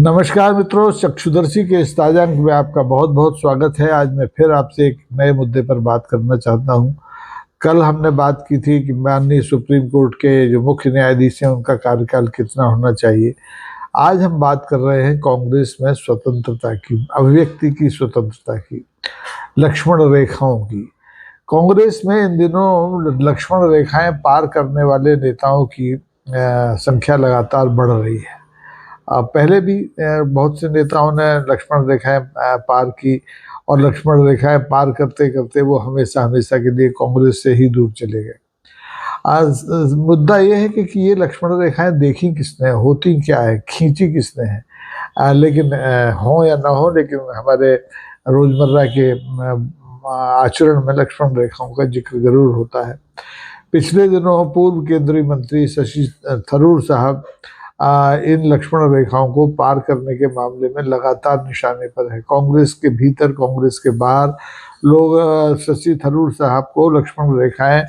नमस्कार मित्रों, चक्षुदर्शी के इस ताजा अंक में आपका बहुत बहुत स्वागत है। आज मैं फिर आपसे एक नए मुद्दे पर बात करना चाहता हूं। कल हमने बात की थी कि माननीय सुप्रीम कोर्ट के जो मुख्य न्यायाधीश हैं उनका कार्यकाल कितना होना चाहिए। आज हम बात कर रहे हैं कांग्रेस में स्वतंत्रता की, अभिव्यक्ति की स्वतंत्रता की, लक्ष्मण रेखाओं की। कांग्रेस में इन दिनों लक्ष्मण रेखाएं पार करने वाले नेताओं की संख्या लगातार बढ़ रही है। पहले भी बहुत से नेताओं ने लक्ष्मण रेखाएं पार की और लक्ष्मण रेखाएं पार करते करते वो हमेशा हमेशा के लिए कांग्रेस से ही दूर चले गए। आज मुद्दा ये है कि ये लक्ष्मण रेखाएं देखी किसने, होती क्या है, खींची किसने है। लेकिन हो या ना हो, लेकिन हमारे रोजमर्रा के आचरण में लक्ष्मण रेखाओं का जिक्र जरूर होता है। पिछले दिनों पूर्व केंद्रीय मंत्री शशि थरूर साहब इन लक्ष्मण रेखाओं को पार करने के मामले में लगातार निशाने पर है। कांग्रेस के भीतर, कांग्रेस के बाहर लोग शशि थरूर साहब को लक्ष्मण रेखाएं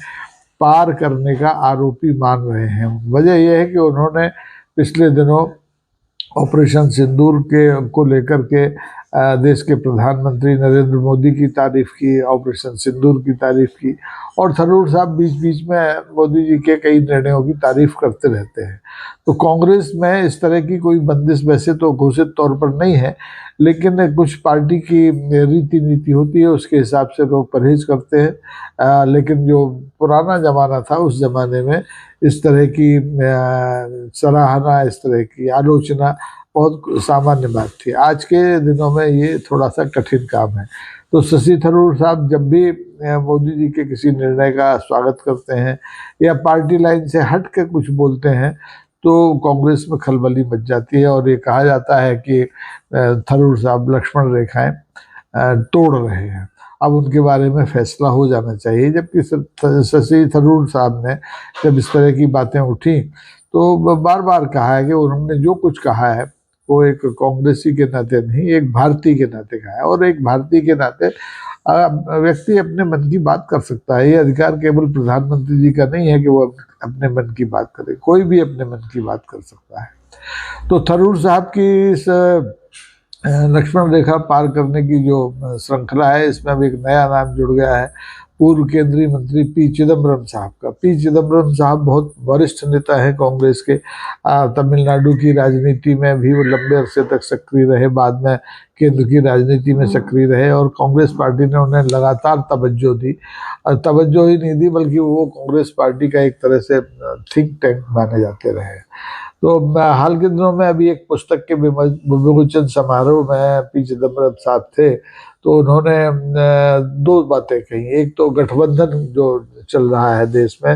पार करने का आरोपी मान रहे हैं। वजह यह है कि उन्होंने पिछले दिनों ऑपरेशन सिंदूर को लेकर के देश के प्रधानमंत्री नरेंद्र मोदी की तारीफ की, ऑपरेशन सिंदूर की तारीफ की, और थरूर साहब बीच बीच में मोदी जी के कई निर्णयों की तारीफ करते रहते हैं। तो कांग्रेस में इस तरह की कोई बंदिश वैसे तो घोषित तौर पर नहीं है, लेकिन कुछ पार्टी की रीति नीति होती है, उसके हिसाब से लोग परहेज करते हैं। लेकिन जो पुराना जमाना था, उस जमाने में इस तरह की सराहना, इस तरह की आलोचना बहुत सामान्य बात थी। आज के दिनों में ये थोड़ा सा कठिन काम है। तो शशि थरूर साहब जब भी मोदी जी के किसी निर्णय का स्वागत करते हैं या पार्टी लाइन से हट के कुछ बोलते हैं तो कांग्रेस में खलबली मच जाती है और ये कहा जाता है कि थरूर साहब लक्ष्मण रेखाएं तोड़ रहे हैं, अब उनके बारे में फैसला हो जाना चाहिए। जबकि शशि थरूर साहब ने जब इस तरह की बातें उठी तो बार बार कहा है कि उन्होंने जो कुछ कहा है वो एक कांग्रेसी के नाते नहीं, एक भारतीय के नाते कहा है। और एक भारतीय के नाते व्यक्ति अपने मन की बात कर सकता है। ये अधिकार केवल प्रधानमंत्री जी का नहीं है कि वो अपने मन की बात करे, कोई भी अपने मन की बात कर सकता है। तो थरूर साहब की इस लक्ष्मण रेखा पार करने की जो श्रृंखला है, इसमें अब एक नया नाम जुड़ गया है, पूर्व केंद्रीय मंत्री पी चिदम्बरम साहब का। पी चिदम्बरम साहब बहुत वरिष्ठ नेता हैं कांग्रेस के। तमिलनाडु की राजनीति में भी वो लंबे अरसे तक सक्रिय रहे, बाद में केंद्र की राजनीति में सक्रिय रहे और कांग्रेस पार्टी ने उन्हें लगातार तवज्जो दी। और तवज्जो ही नहीं दी बल्कि वो कांग्रेस पार्टी का एक तरह से थिंक टैंक माने जाते रहे। तो हाल के दिनों में अभी एक पुस्तक के विमोचन समारोह में पी चिदम्बरम साहब थे, तो उन्होंने दो बातें कही। एक तो गठबंधन जो चल रहा है देश में,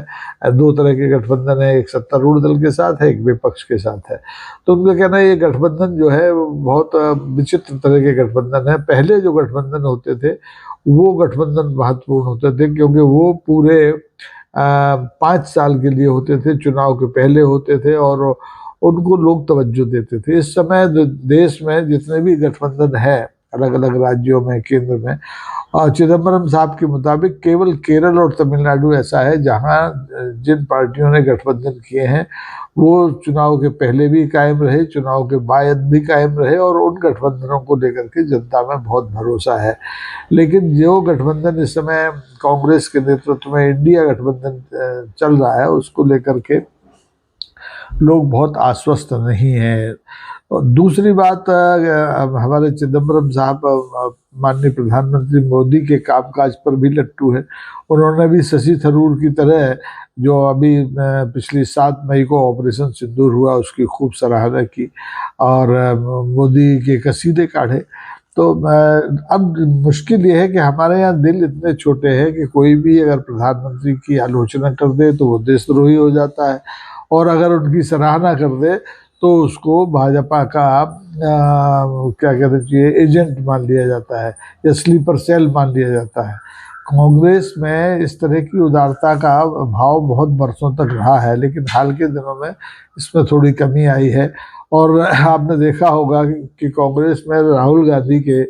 दो तरह के गठबंधन है, एक सत्तारूढ़ दल के साथ है, एक विपक्ष के साथ है। तो उनका कहना है ये गठबंधन जो है वो बहुत विचित्र तरह के गठबंधन है। पहले जो गठबंधन होते थे वो गठबंधन महत्वपूर्ण होते थे क्योंकि वो पूरे 5 साल के लिए होते थे, चुनाव के पहले होते थे और उनको लोग तवज्जो देते थे। इस समय देश में जितने भी गठबंधन है अलग अलग राज्यों में, केंद्र में, और चिदम्बरम साहब के मुताबिक केवल केरल और तमिलनाडु ऐसा है जहां जिन पार्टियों ने गठबंधन किए हैं वो चुनाव के पहले भी कायम रहे, चुनाव के बाद भी कायम रहे और उन गठबंधनों को लेकर के जनता में बहुत भरोसा है। लेकिन जो गठबंधन इस समय कांग्रेस के नेतृत्व में इंडिया गठबंधन चल रहा है उसको लेकर के लोग बहुत आश्वस्त नहीं हैं। और दूसरी बात, हमारे चिदम्बरम साहब माननीय प्रधानमंत्री मोदी के कामकाज पर भी लट्टू है। उन्होंने भी शशि थरूर की तरह जो अभी पिछली 7 मई को ऑपरेशन सिंदूर हुआ उसकी खूब सराहना की और मोदी के कसीदे काढ़े। तो अब मुश्किल ये है कि हमारे यहाँ दिल इतने छोटे हैं कि कोई भी अगर प्रधानमंत्री की आलोचना कर दे तो वो देशद्रोही हो जाता है, और अगर उनकी सराहना कर दे तो उसको भाजपा का क्या कहते चाहिए एजेंट मान लिया जाता है या स्लीपर सेल मान लिया जाता है। कांग्रेस में इस तरह की उदारता का भाव बहुत बरसों तक रहा है, लेकिन हाल के दिनों में इसमें थोड़ी कमी आई है। और आपने देखा होगा कि कांग्रेस में राहुल गांधी के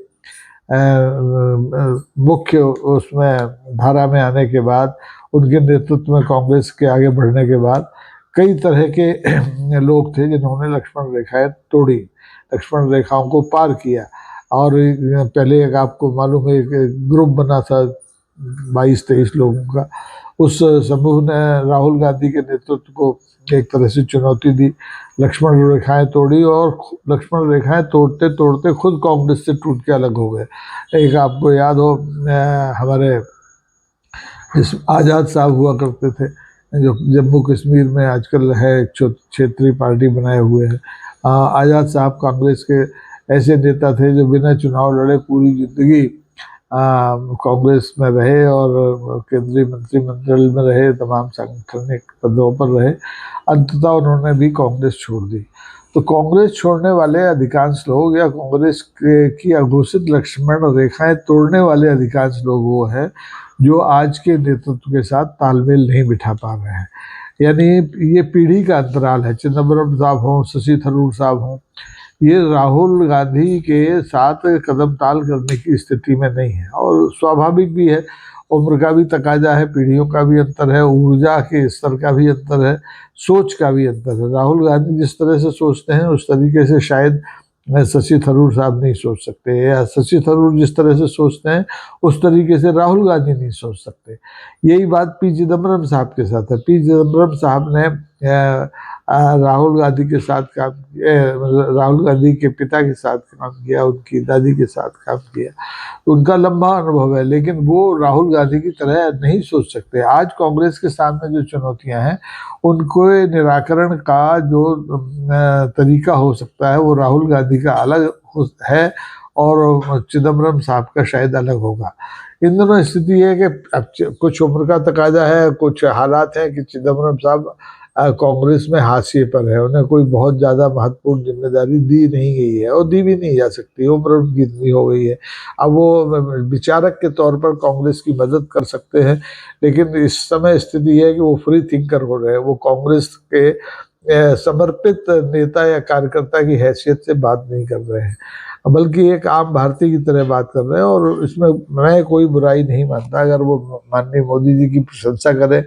मुख्य उसमें धारा में आने के बाद, उनके नेतृत्व में कांग्रेस के आगे बढ़ने के बाद कई तरह के लोग थे जिन्होंने लक्ष्मण रेखाएं तोड़ी, लक्ष्मण रेखाओं को पार किया। और पहले एक आपको मालूम है एक ग्रुप बना था 22-23 लोगों का, उस समूह ने राहुल गांधी के नेतृत्व को एक तरह से चुनौती दी, लक्ष्मण रेखाएं तोड़ी और लक्ष्मण रेखाएं तोड़ते तोड़ते खुद कांग्रेस से टूट के अलग हो गए। एक आपको याद हो हमारे इस आज़ाद साहब हुआ करते थे जो जम्मू कश्मीर में आजकल है क्षेत्रीय पार्टी बनाए हुए हैं। आज़ाद साहब कांग्रेस के ऐसे नेता थे जो बिना चुनाव लड़े पूरी जिंदगी कांग्रेस में रहे और केंद्रीय मंत्रिमंडल में रहे, तमाम सांगठनिक पदों पर रहे। अंततः उन्होंने भी कांग्रेस छोड़ दी। तो कांग्रेस छोड़ने वाले अधिकांश लोग या कांग्रेस की अघोषित लक्ष्मण रेखाएं तोड़ने वाले अधिकांश लोग वो हैं जो आज के नेतृत्व के साथ तालमेल नहीं बिठा पा रहे हैं। यानी ये पीढ़ी का अंतराल है। चिदम्बरम साहब हों, शशि थरूर साहब हों, ये राहुल गांधी के साथ कदम ताल करने की स्थिति में नहीं है। और स्वाभाविक भी है, उम्र का भी तकाजा है, पीढ़ियों का भी अंतर है, ऊर्जा के स्तर का भी अंतर है, सोच का भी अंतर है। राहुल गांधी जिस तरह से सोचते हैं उस तरीके से शायद शशि थरूर साहब नहीं सोच सकते, या शशि थरूर जिस तरह से सोचते हैं उस तरीके से राहुल गांधी नहीं सोच सकते। यही बात पी चिदम्बरम साहब के साथ है। पी चिदम्बरम साहब ने राहुल गांधी के साथ काम किया, राहुल गांधी के पिता के साथ काम किया, उनकी दादी के साथ काम किया, उनका लंबा अनुभव है, लेकिन वो राहुल गांधी की तरह नहीं सोच सकते। आज कांग्रेस के सामने जो चुनौतियां हैं उनको निराकरण का जो तरीका हो सकता है वो राहुल गांधी का अलग है और चिदम्बरम साहब का शायद अलग होगा। इन दोनों स्थिति है कि अब कुछ उम्र का तकाजा है, कुछ हालात है कि चिदम्बरम साहब कांग्रेस में हाशिए पर है, उन्हें कोई बहुत ज़्यादा महत्वपूर्ण जिम्मेदारी दी नहीं गई है और दी भी नहीं जा सकती, उम्र उनकी इतनी हो गई है। अब वो विचारक के तौर पर कांग्रेस की मदद कर सकते हैं, लेकिन इस समय स्थिति है कि वो फ्री थिंकर हो रहे हैं, वो कांग्रेस के समर्पित नेता या कार्यकर्ता की हैसियत से बात नहीं कर रहे हैं, बल्कि एक आम भारतीय की तरह बात कर रहे हैं। और इसमें मैं कोई बुराई नहीं मानता, अगर वो माननीय मोदी जी की प्रशंसा करें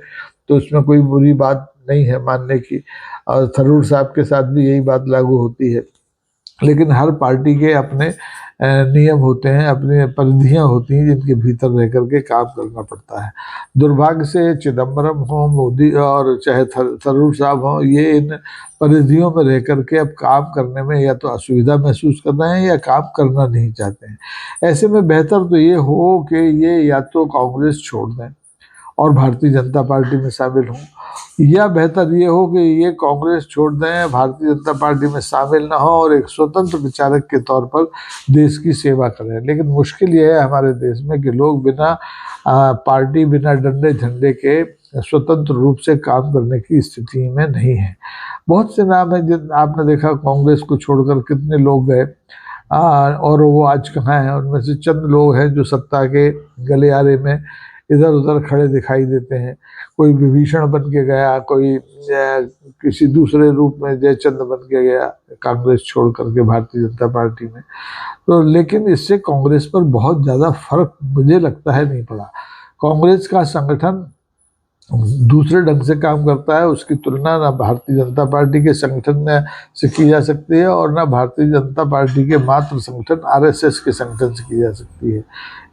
तो उसमें कोई बुरी बात नहीं है मानने की। और थरूर साहब के साथ भी यही बात लागू होती है। लेकिन हर पार्टी के अपने नियम होते हैं, अपनी परिधियां होती हैं जिनके भीतर रह करके काम करना पड़ता है। दुर्भाग्य से चिदम्बरम हो, मोदी और चाहे थरूर साहब हो, ये इन परिधियों में रह करके अब काम करने में या तो असुविधा महसूस कर रहे हैं या काम करना नहीं चाहते हैं। ऐसे में बेहतर तो ये हो कि ये या तो कांग्रेस छोड़ दें और भारतीय जनता पार्टी में शामिल हों, या बेहतर ये हो कि ये कांग्रेस छोड़ दें, भारतीय जनता पार्टी में शामिल ना हो और एक स्वतंत्र विचारक के तौर पर देश की सेवा करें। लेकिन मुश्किल ये है हमारे देश में कि लोग बिना पार्टी, बिना डंडे झंडे के स्वतंत्र रूप से काम करने की स्थिति में नहीं है। बहुत से नाम है जिन आपने देखा कांग्रेस को छोड़कर कितने लोग गए और वो आज कहाँ हैं। उनमें से चंद लोग हैं जो सत्ता के गलियारे में इधर उधर खड़े दिखाई देते हैं। कोई विभीषण बन के गया, कोई किसी दूसरे रूप में जयचंद बन के गया कांग्रेस छोड़ करके भारतीय जनता पार्टी में। तो लेकिन इससे कांग्रेस पर बहुत ज़्यादा फर्क मुझे लगता है नहीं पड़ा। कांग्रेस का संगठन दूसरे ढंग से काम करता है, उसकी तुलना ना भारतीय जनता पार्टी के संगठन से की जा सकती है और ना भारतीय जनता पार्टी के मात्र संगठन आरएसएस के संगठन से की जा सकती है।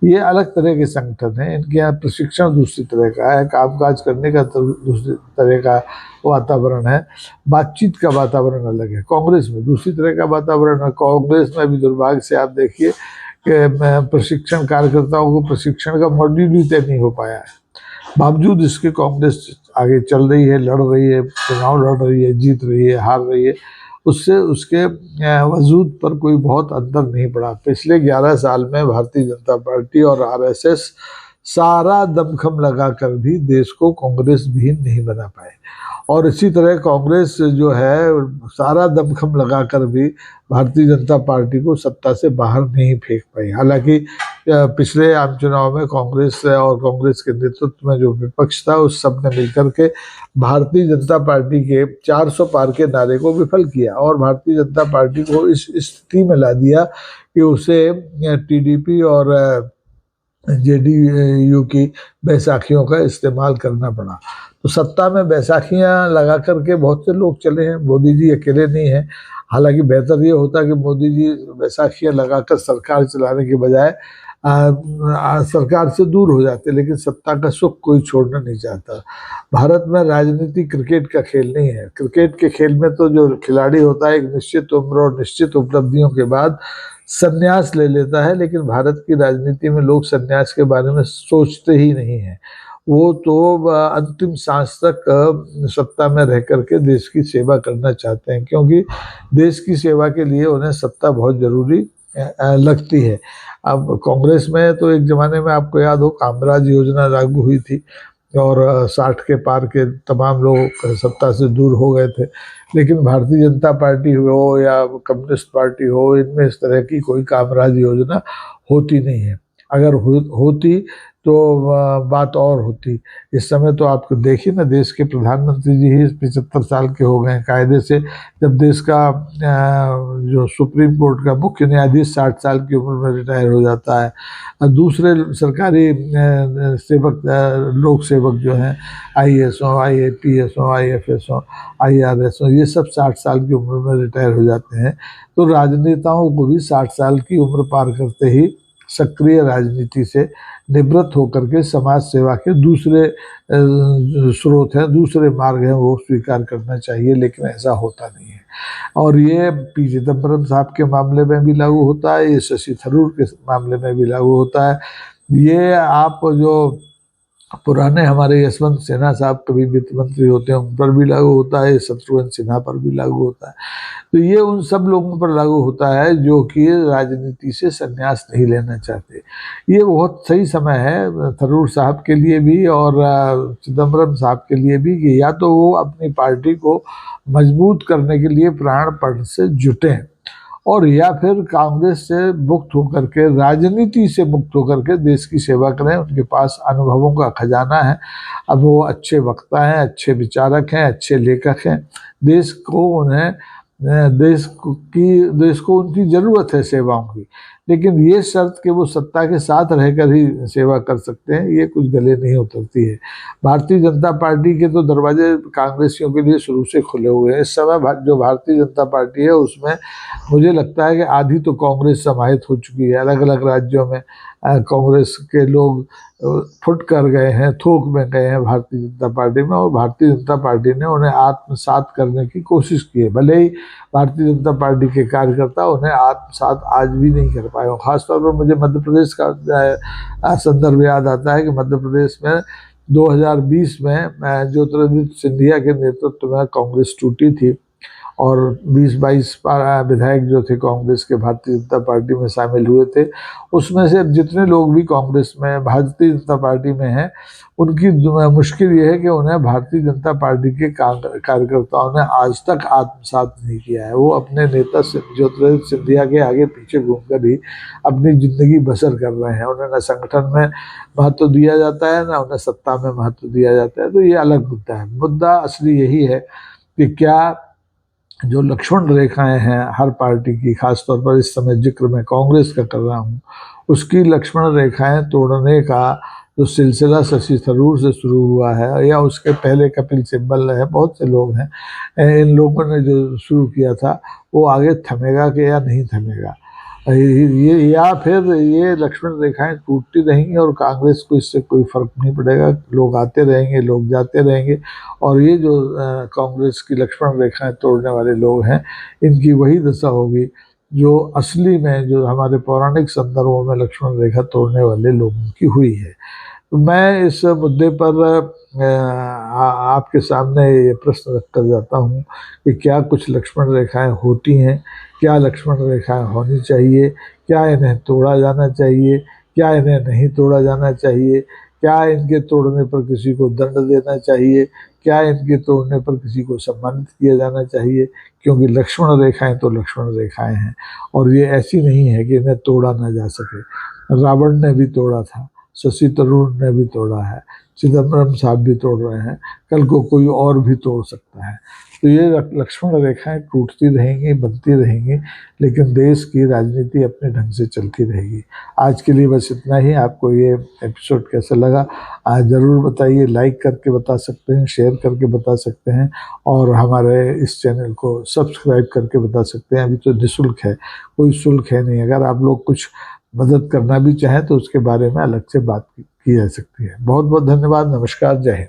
ये अलग तरह के संगठन हैं, इनके यहाँ प्रशिक्षण दूसरी तरह का है, कामकाज करने का दूसरी तरह का वातावरण है, बातचीत का वातावरण अलग है। कांग्रेस में दूसरी तरह का वातावरण है। कांग्रेस में भी दुर्भाग्य से आप देखिए कि प्रशिक्षण, कार्यकर्ताओं को प्रशिक्षण का मॉड्यूल भी तय नहीं हो पाया है। बावजूद इसके कांग्रेस आगे चल रही है, लड़ रही है, चुनाव लड़ रही है, जीत रही है, हार रही है, उससे उसके वजूद पर कोई बहुत अंतर नहीं पड़ा। पिछले 11 साल में भारतीय जनता पार्टी और आरएसएस सारा दमखम लगाकर भी देश को कांग्रेस विहीन नहीं बना पाए, और इसी तरह कांग्रेस जो है सारा दमखम लगाकर भी भारतीय जनता पार्टी को सत्ता से बाहर नहीं फेंक पाई। हालांकि पिछले आम चुनाव में कांग्रेस और कांग्रेस के नेतृत्व में जो विपक्ष था उस सब ने मिलकर के भारतीय जनता पार्टी के 400 पार के नारे को विफल किया और भारतीय जनता पार्टी को इस स्थिति में ला दिया कि उसे टीडीपी और जेडीयू की बैसाखियों का इस्तेमाल करना पड़ा। तो सत्ता में बैसाखियां लगा करके बहुत से लोग चले हैं, मोदी जी अकेले नहीं हैं। हालांकि बेहतर ये होता कि मोदी जी बैसाखियां लगाकर सरकार चलाने के बजाय सरकार से दूर हो जाते, लेकिन सत्ता का सुख कोई छोड़ना नहीं चाहता। भारत में राजनीति क्रिकेट का खेल नहीं है। क्रिकेट के खेल में तो जो खिलाड़ी होता है एक निश्चित उम्र और निश्चित उपलब्धियों के बाद संन्यास ले लेता है, लेकिन भारत की राजनीति में लोग संन्यास के बारे में सोचते ही नहीं है। वो तो अंतिम सांस तक सत्ता में रह करके देश की सेवा करना चाहते हैं, क्योंकि देश की सेवा के लिए उन्हें सत्ता बहुत जरूरी लगती है। अब कांग्रेस में तो एक जमाने में आपको याद हो कामराज योजना लागू हुई थी और 60 के पार के तमाम लोग सत्ता से दूर हो गए थे, लेकिन भारतीय जनता पार्टी हो या कम्युनिस्ट पार्टी हो, इनमें इस तरह की कोई कामराज योजना होती नहीं है। अगर होती तो बात और होती। इस समय तो आप देखिए ना, देश के प्रधानमंत्री जी ही 75 साल के हो गए हैं कायदे से। जब देश का जो सुप्रीम कोर्ट का मुख्य न्यायाधीश 60 साल की उम्र में रिटायर हो जाता है, और दूसरे सरकारी सेवक लोक सेवक जो हैं, आईएएस हो, आईएपीएस हो, आईएफएस हो, आईआरएस हो, ये सब 60 साल की उम्र में रिटायर हो जाते हैं। तो राजनेताओं को भी 60 साल की उम्र पार करते ही सक्रिय राजनीति से निवृत्त होकर के समाज सेवा के दूसरे स्रोत हैं, दूसरे मार्ग हैं, वो स्वीकार करना चाहिए, लेकिन ऐसा होता नहीं है। और ये पी चिदम्बरम साहब के मामले में भी लागू होता है, ये शशि थरूर के मामले में भी लागू होता है। ये आप जो पुराने हमारे यशवंत सिन्हा साहब कभी वित्त मंत्री होते हैं उन पर भी लागू होता है, शत्रुघ्न सिन्हा पर भी लागू होता है। तो ये उन सब लोगों पर लागू होता है जो कि राजनीति से संन्यास नहीं लेना चाहते। ये बहुत सही समय है थरूर साहब के लिए भी और चिदम्बरम साहब के लिए भी कि या तो वो अपनी पार्टी को मजबूत करने के लिए प्राणपण से जुटें, और या फिर कांग्रेस से मुक्त होकर के, राजनीति से मुक्त होकर के देश की सेवा करें। उनके पास अनुभवों का खजाना है। अब वो अच्छे वक्ता हैं, अच्छे विचारक हैं, अच्छे लेखक हैं। देश को उन्हें देश को उनकी ज़रूरत है सेवाओं की, लेकिन ये शर्त कि वो सत्ता के साथ रहकर ही सेवा कर सकते हैं, ये कुछ गले नहीं उतरती है। भारतीय जनता पार्टी के तो दरवाजे कांग्रेसियों के लिए शुरू से खुले हुए हैं। इस समय जो भारतीय जनता पार्टी है उसमें मुझे लगता है कि आधी तो कांग्रेस समाहित हो चुकी है। अलग अलग राज्यों में कांग्रेस के लोग फुट कर गए हैं, थोक में गए हैं भारतीय जनता पार्टी में, और भारतीय जनता पार्टी ने उन्हें आत्मसात करने की कोशिश की है। भले ही भारतीय जनता पार्टी के कार्यकर्ता उन्हें आत्मसात आज भी नहीं कर पाए हो। खासतौर पर मुझे मध्य प्रदेश का संदर्भ याद आता है कि मध्य प्रदेश में 2020 में ज्योतिरादित्य सिंधिया के नेतृत्व में कांग्रेस टूटी थी, और 20-22 विधायक जो थे कांग्रेस के भारतीय जनता पार्टी में शामिल हुए थे। उसमें से जितने लोग भी कांग्रेस में भारतीय जनता पार्टी में हैं, उनकी मुश्किल ये है कि उन्हें भारतीय जनता पार्टी के कार्यकर्ताओं ने आज तक आत्मसात नहीं किया है। वो अपने नेता ज्योतिरादित्य सिंधिया के आगे पीछे घूमकर ही अपनी जिंदगी बसर कर रहे हैं। उन्हें न संगठन में महत्व दिया जाता है, न उन्हें सत्ता में महत्व दिया जाता है। तो ये अलग मुद्दा है। मुद्दा असली यही है कि क्या जो लक्ष्मण रेखाएं हैं हर पार्टी की, खासतौर पर इस समय जिक्र मैं कांग्रेस का कर रहा हूँ, उसकी लक्ष्मण रेखाएं तोड़ने का जो सिलसिला शशि थरूर से शुरू हुआ है, या उसके पहले कपिल सिब्बल है, बहुत से लोग हैं, इन लोगों ने जो शुरू किया था, वो आगे थमेगा कि या नहीं थमेगा, ये या फिर ये लक्ष्मण रेखाएं टूटती रहेंगी और कांग्रेस को इससे कोई फर्क नहीं पड़ेगा। लोग आते रहेंगे, लोग जाते रहेंगे, और ये जो कांग्रेस की लक्ष्मण रेखाएं तोड़ने वाले लोग हैं, इनकी वही दशा होगी जो असली में, जो हमारे पौराणिक संदर्भों में लक्ष्मण रेखा तोड़ने वाले लोगों की हुई है। तो मैं इस मुद्दे पर आपके सामने ये प्रश्न रख कर जाता हूँ कि क्या कुछ लक्ष्मण रेखाएं होती हैं, क्या लक्ष्मण रेखाएं होनी चाहिए, क्या इन्हें तोड़ा जाना चाहिए, क्या इन्हें नहीं तोड़ा जाना चाहिए, क्या इनके तोड़ने पर किसी को दंड देना चाहिए, क्या इनके तोड़ने पर किसी को सम्मानित किया जाना चाहिए, क्योंकि लक्ष्मण रेखाएं तो लक्ष्मण रेखाएं हैं, और ये ऐसी नहीं है कि इन्हें तोड़ा ना जा सके। रावण ने भी तोड़ा था, शशि थरूर ने भी तोड़ा है, चिदम्बरम साहब भी तोड़ रहे हैं, कल को कोई और भी तोड़ सकता है। तो ये लक्ष्मण रेखाएं टूटती रहेंगी, बनती रहेंगी, लेकिन देश की राजनीति अपने ढंग से चलती रहेगी। आज के लिए बस इतना ही। आपको ये एपिसोड कैसा लगा आज ज़रूर बताइए, लाइक करके बता सकते हैं, शेयर करके बता सकते हैं, और हमारे इस चैनल को सब्सक्राइब करके बता सकते हैं। अभी तो निःशुल्क है, कोई शुल्क है नहीं। अगर आप लोग कुछ मदद करना भी चाहें तो उसके बारे में अलग से बात की जा सकती है। बहुत बहुत धन्यवाद। नमस्कार। जय हिंद।